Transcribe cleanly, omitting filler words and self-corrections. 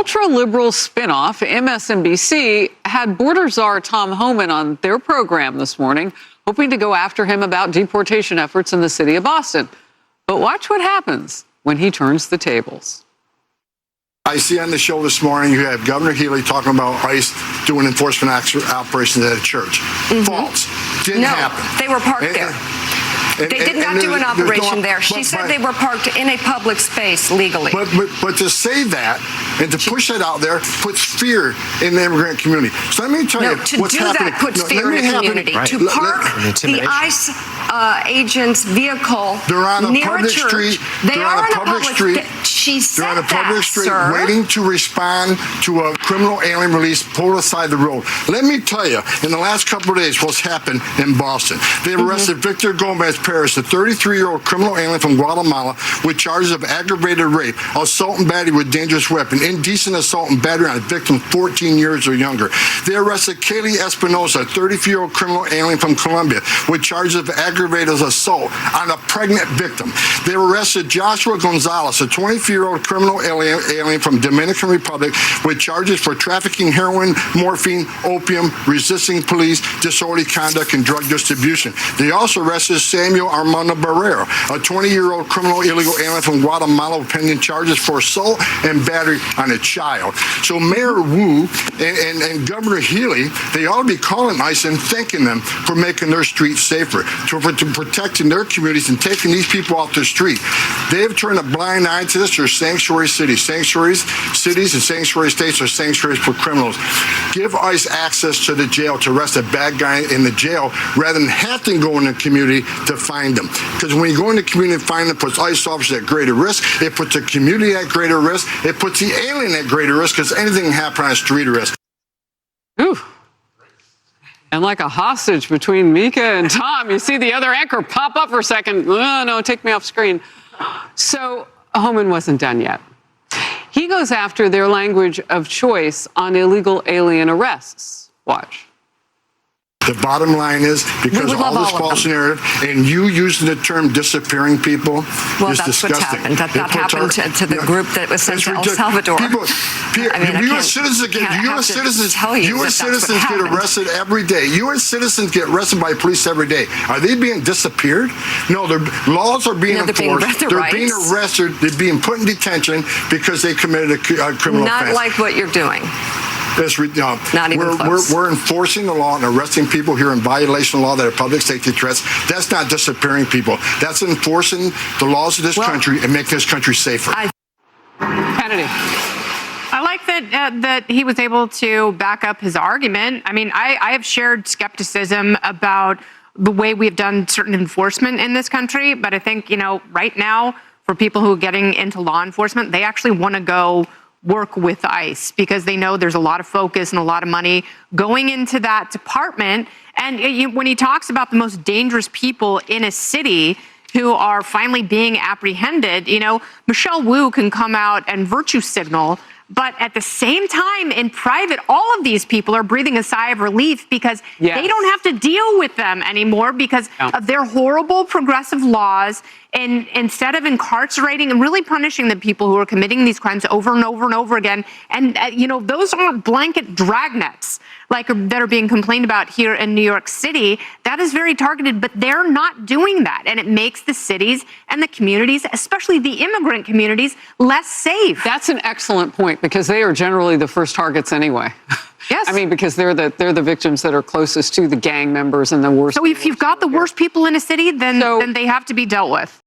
ultra-liberal spinoff, MSNBC, had border czar Tom Homan on their program this morning, hoping to go after him about deportation efforts in the city of Boston. But watch what happens when he turns the tables. I see on the show this morning you have Governor Healy talking about ICE doing enforcement operations at a church. False. Didn't happen. They were parked there. They did not do an operation there. She said they were parked in a public space legally. But to say that and to push that out there puts fear in the immigrant community. So let me tell you what's happening. To do that puts fear in the community. Right. To park the ICE agent's vehicle they're on a near public a church. Street. They they're are on a public street. She said they're on a public street sir. waiting to respond to a criminal alien release pulled aside the road. Let me tell you, in the last couple of days, what's happened in Boston. They've arrested Victor Gomez Perez, a 33-year-old criminal alien from Guatemala, with charges of aggravated rape, assault and battery with dangerous weapon, indecent assault and battery on a victim 14 years or younger. They arrested Kaylee Espinosa, a 34-year-old criminal alien from Colombia, with charges of aggravated assault on a pregnant victim. They arrested Joshua Gonzalez, a 24-year-old criminal alien from Dominican Republic, with charges for trafficking heroin, morphine, opium, resisting police, disorderly conduct, and drug distribution. They also arrested Samuel Armando Barrero, a 20-year-old criminal illegal alien from Guatemala, with pending charges for assault and battery on a child. So Mayor Wu and Governor Healy, they ought to be calling ICE and thanking them for making their streets safer, for protecting their communities and taking these people off the street. They have turned a blind eye to this. They're sanctuary cities. Sanctuary cities and sanctuary states are sanctuaries for criminals. Give ICE access to the jail to arrest a bad guy in the jail rather than have to go in the community to find them. Because when you go in the community and find them, it puts ICE officers at greater risk. It puts the community at greater risk. It puts the alien at greater risk because anything can happen on a street risk. Ooh. And like a hostage between Mika and Tom, you see the other anchor pop up for a second. Oh, no, take me off screen. So Homan wasn't done yet. He goes after their language of choice on illegal alien arrests. Watch. The bottom line is, because of all this false narrative, and you using the term disappearing people is disgusting. What's happened. That happened to the group that was sent to El Salvador. U.S. citizens get arrested every day. U.S. citizens get arrested by police every day. Are they being disappeared? No, their laws are being enforced. They're being arrested. They're being put in detention because they committed a criminal offense. Not like what you're doing. Not even close. We're enforcing the law and arresting people here in violation of law that are public safety threats. That's not disappearing people. That's enforcing the laws of this country and making this country safer. Kennedy. I like that he was able to back up his argument. I mean, I have shared skepticism about the way we've done certain enforcement in this country, but I think, right now, for people who are getting into law enforcement, they actually want to go work with ICE because they know there's a lot of focus and a lot of money going into that department. And when he talks about the most dangerous people in a city who are finally being apprehended, Michelle Wu can come out and virtue signal, but at the same time, in private, all of these people are breathing a sigh of relief because they don't have to deal with them anymore because of their horrible progressive laws. And instead of incarcerating and really punishing the people who are committing these crimes over and over and over again, and those aren't blanket dragnets that are being complained about here in New York City. That is very targeted, but they're not doing that, and it makes the cities and the communities, especially the immigrant communities, less safe. That's an excellent point because they are generally the first targets anyway. Yes. I mean, because they're the victims that are closest to the gang members and the worst. So if you've got the worst people in a city, then they have to be dealt with.